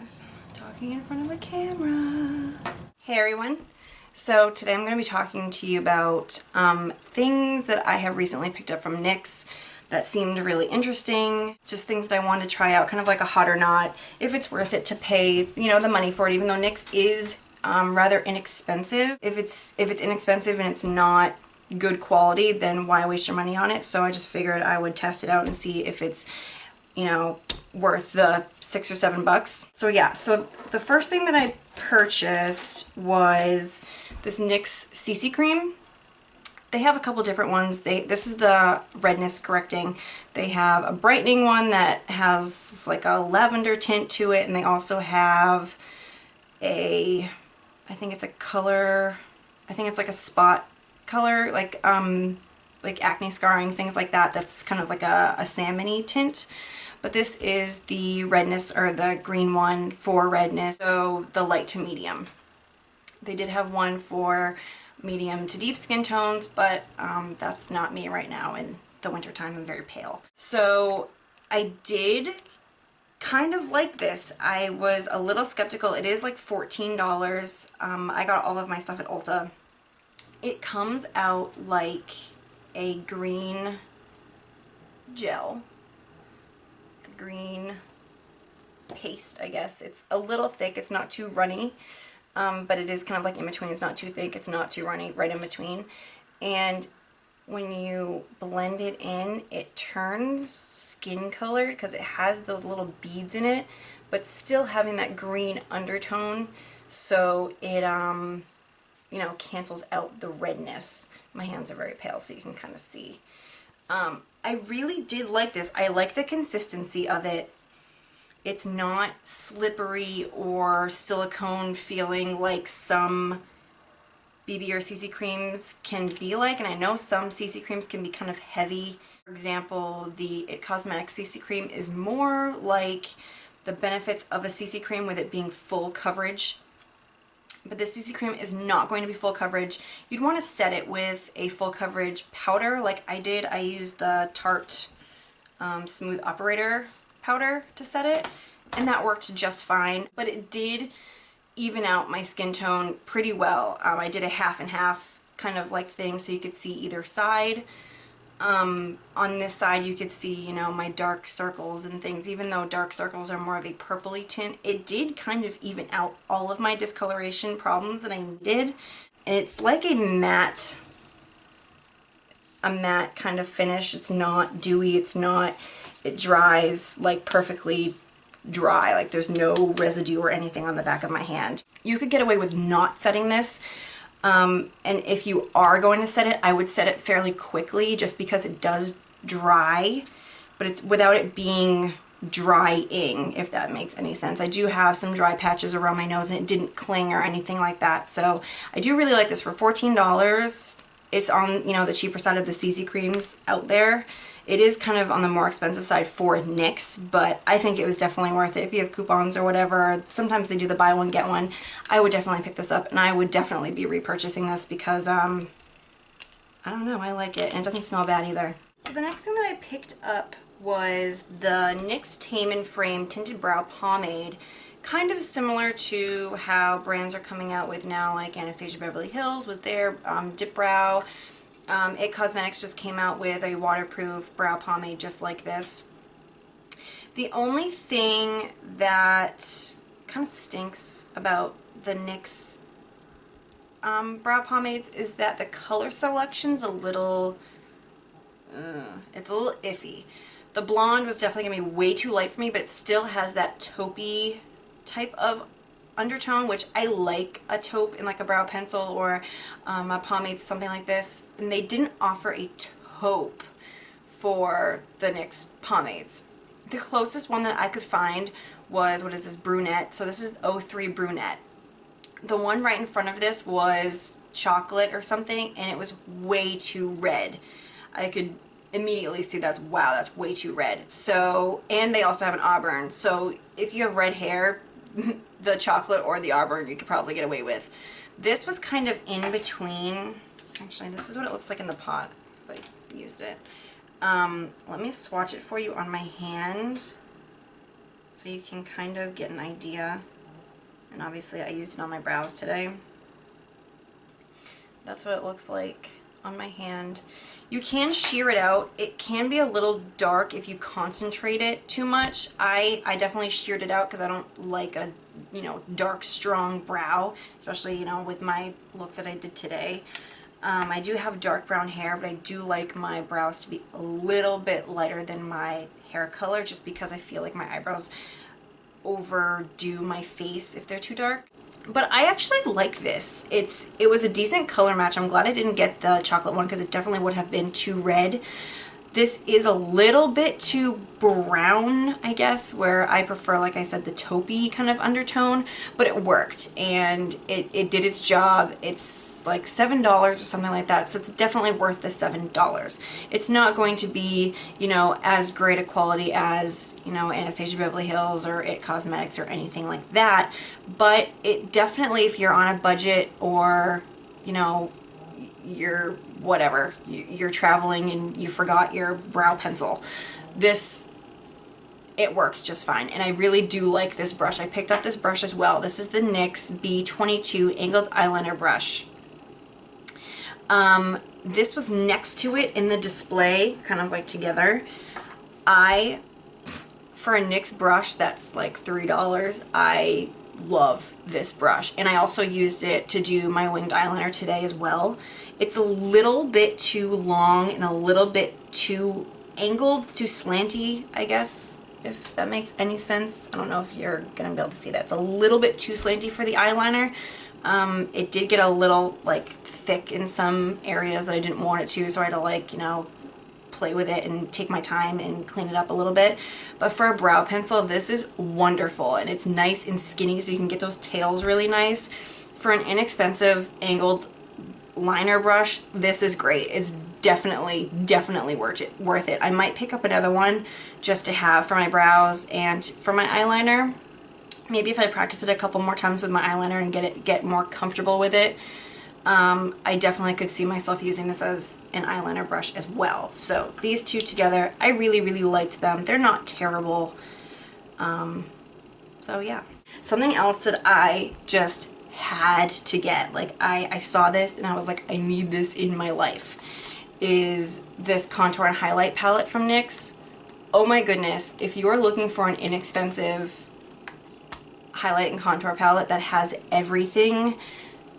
guess. Talking in front of a camera. Hey everyone. So today I'm going to be talking to you about things that I have recently picked up from Nyx that seemed really interesting. Just things that I wanted to try out, kind of like a hot or not, if it's worth it to pay, you know, the money for it, even though Nyx is rather inexpensive. If it's inexpensive and it's not good quality, then why waste your money on it? So I just figured I would test it out and see if it's, you know, worth the $6 or $7. So yeah, so the first thing that I purchased was this Nyx CC cream. They have a couple different ones. This is the redness correcting. They have a brightening one that has like a lavender tint to it, and they also have a, I think it's a color, I think it's like a spot color, like acne scarring, things like that. That's kind of like a salmon-y tint. But this is the redness, or the green one for redness, so the light to medium. They did have one for medium to deep skin tones, but that's not me right now. In the winter time, I'm very pale. So I did kind of like this. I was a little skeptical. It is like $14. I got all of my stuff at Ulta. It comes out like a green gel, green paste, I guess. It's a little thick. It's not too runny, but it is kind of like in between. It's not too thick. It's not too runny, right in between. And when you blend it in, it turns skin colored because it has those little beads in it, but still having that green undertone. So it, you know, cancels out the redness. My hands are very pale, so you can kind of see. I really did like this. I like the consistency of it. It's not slippery or silicone feeling like some BB or CC creams can be like, and I know some CC creams can be kind of heavy. For example, the Nyx Cosmetics CC cream is more like the benefits of a CC cream with it being full coverage. But this CC cream is not going to be full coverage. You'd want to set it with a full coverage powder like I did. I used the Tarte Smooth Operator powder to set it, and that worked just fine. But it did even out my skin tone pretty well. I did a half and half kind of like thing, so you could see either side. On this side you could see, you know, my dark circles and things. Even though dark circles are more of a purpley tint, it did kind of even out all of my discoloration problems that I needed. And it's like a matte kind of finish. It's not dewy, it dries like perfectly dry, like there's no residue or anything on the back of my hand. You could get away with not setting this. And if you are going to set it, I would set it fairly quickly just because it does dry, but it's without it being drying, if that makes any sense. I do have some dry patches around my nose and it didn't cling or anything like that. So I do really like this for $14. It's on, you know, the cheaper side of the CC creams out there. It is kind of on the more expensive side for Nyx, but I think it was definitely worth it. If you have coupons or whatever, sometimes they do the buy one, get one. I would definitely pick this up, and I would definitely be repurchasing this because, I don't know, I like it, and it doesn't smell bad either. So the next thing that I picked up was the NYX Tame and Frame Tinted Brow Pomade. Kind of similar to how brands are coming out with now, like Anastasia Beverly Hills with their Dip Brow. Nyx Cosmetics just came out with a waterproof brow pomade just like this. The only thing that kind of stinks about the NYX brow pomades is that the color selection's a little, it's a little iffy. The blonde was definitely going to be way too light for me, but it still has that taupey type of undertone, which I like a taupe in like a brow pencil or a pomade, something like this. And they didn't offer a taupe for the NYX pomades. The closest one that I could find was, what is this, brunette. So this is 03 brunette. The one right in front of this was chocolate or something, and it was way too red. I could immediately see that's, wow, that's way too red. So, and they also have an auburn. So if you have red hair, the chocolate or the auburn you could probably get away with. This was kind of in between. Actually, this is what it looks like in the pot. I used it. Let me swatch it for you on my hand. so you can kind of get an idea. And obviously I used it on my brows today. That's what it looks like on my hand. You can shear it out. It can be a little dark if you concentrate it too much. I definitely sheared it out because I don't like a, you know, dark, strong brow, especially, you know, with my look that I did today. I do have dark brown hair, but I do like my brows to be a little bit lighter than my hair color, just because I feel like my eyebrows overdo my face if they're too dark. But I actually like this. It was a decent color match. I'm glad I didn't get the chocolate one because it definitely would have been too red. This is a little bit too brown, I guess, where I prefer, like I said, the taupey kind of undertone, but it worked and it did its job. It's like $7 or something like that, so it's definitely worth the $7. It's not going to be, you know, as great a quality as, you know, Anastasia Beverly Hills or Nyx Cosmetics or anything like that, but it definitely, if you're on a budget or, you know, you're whatever, you're traveling and you forgot your brow pencil, it works just fine. And I really do like this brush. I picked up this brush as well. This is the NYX B22 angled eyeliner brush. This was next to it in the display, kind of like together. For a NYX brush that's like $3, I love this brush. And I also used it to do my winged eyeliner today as well. It's a little bit too long and a little bit too angled, too slanty, I guess, if that makes any sense. I don't know if you're gonna be able to see that. It's a little bit too slanty for the eyeliner. It did get a little like thick in some areas that I didn't want it to, so I had to, like, you know, play with it and take my time and clean it up a little bit. But for a brow pencil, this is wonderful, and it's nice and skinny, so you can get those tails really nice. For an inexpensive angled liner brush, this is great. It's definitely worth it. I might pick up another one just to have for my brows and for my eyeliner. Maybe if I practice it a couple more times with my eyeliner and get more comfortable with it, I definitely could see myself using this as an eyeliner brush as well. So these two together, I really liked them. They're not terrible. So yeah. Something else that I just had to get, like I saw this and I was like, I need this in my life, is this contour and highlight palette from NYX. Oh my goodness, if you are looking for an inexpensive highlight and contour palette that has everything,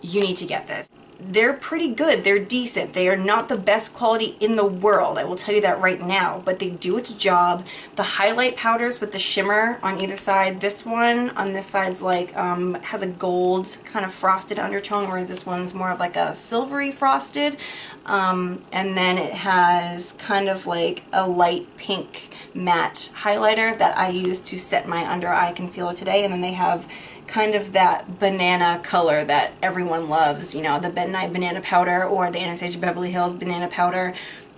you need to get this. They're pretty good. They're decent. They are not the best quality in the world, I will tell you that right now, but they do its job. The highlight powders with the shimmer on either side, this one on this side's like has a gold kind of frosted undertone, whereas this one's more of like a silvery frosted, and then it has kind of like a light pink matte highlighter that I used to set my under eye concealer today, and then they have kind of that banana color that everyone loves, you know, the Ben Nye banana powder or the Anastasia Beverly Hills banana powder.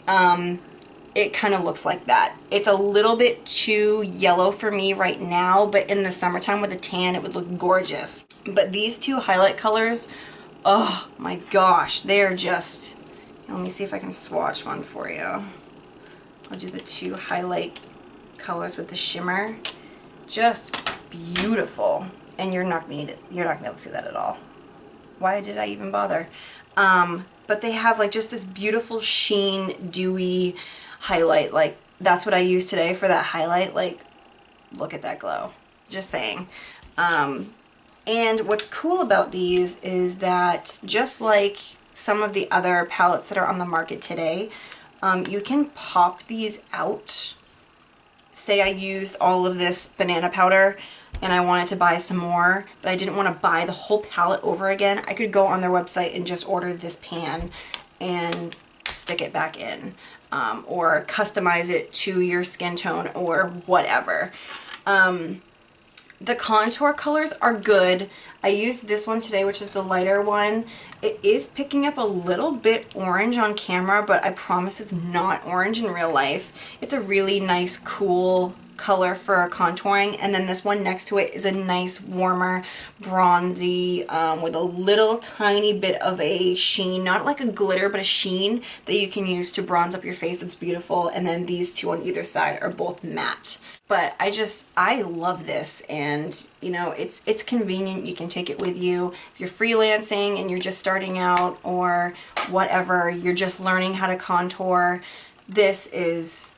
It kind of looks like that. It's a little bit too yellow for me right now, but in the summertime with a tan it would look gorgeous. But these two highlight colors, oh my gosh, they're just, let me see if I can swatch one for you. I'll do the two highlight colors with the shimmer. Just beautiful. And you're not gonna be able to see that at all. Why did I even bother? But they have like just this beautiful sheen, dewy highlight. Like that's what I used today for that highlight. Like, look at that glow. Just saying. And what's cool about these is that just like some of the other palettes that are on the market today, you can pop these out. Say I used all of this banana powder and I wanted to buy some more, but I didn't want to buy the whole palette over again. I could go on their website and just order this pan and stick it back in, or customize it to your skin tone or whatever. The contour colors are good. I used this one today, which is the lighter one. It is picking up a little bit orange on camera, but I promise it's not orange in real life. It's a really nice, cool color for contouring, and then this one next to it is a nice warmer bronzy with a little tiny bit of a sheen, not like a glitter but a sheen that you can use to bronze up your face. It's beautiful. And then these two on either side are both matte. But I love this, and you know, it's convenient. You can take it with you if you're freelancing and you're just starting out, or whatever, you're just learning how to contour. This is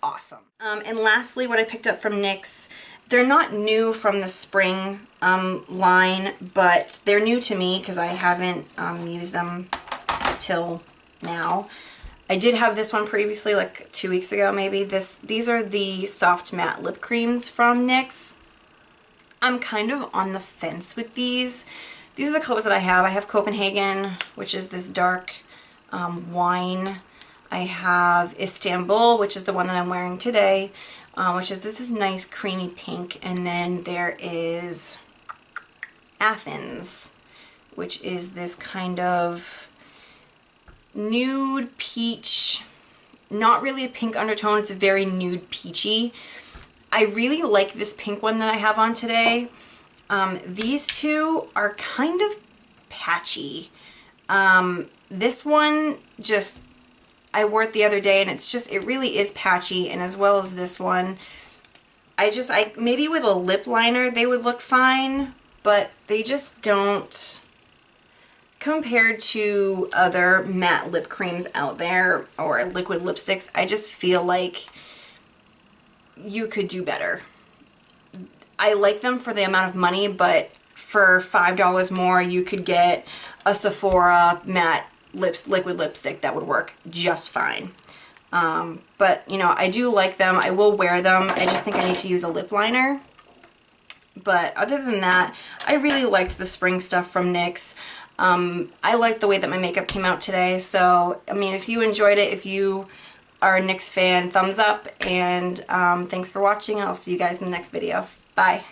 awesome. And lastly, what I picked up from NYX, they're not new from the spring line, but they're new to me because I haven't used them till now. I did have this one previously, like 2 weeks ago maybe. These are the soft matte lip creams from NYX. I'm kind of on the fence with these. These are the colors that I have. I have Copenhagen, which is this dark wine. I have Istanbul, which is the one that I'm wearing today, which is this is nice creamy pink. And then there is Athens, which is this kind of nude peach, not really a pink undertone. It's a very nude peachy. I really like this pink one that I have on today. These two are kind of patchy. This one just, I wore it the other day and it's just, it really is patchy, and as well as this one. I maybe with a lip liner they would look fine, but they just don't, compared to other matte lip creams out there or liquid lipsticks. I just feel like you could do better. I like them for the amount of money, but for $5 more you could get a Sephora matte liquid lipstick that would work just fine. But you know, I do like them. I will wear them. I just think I need to use a lip liner. But other than that, I really liked the spring stuff from NYX. I like the way that my makeup came out today. So, I mean, if you enjoyed it, if you are a NYX fan, thumbs up. And thanks for watching. I'll see you guys in the next video. Bye.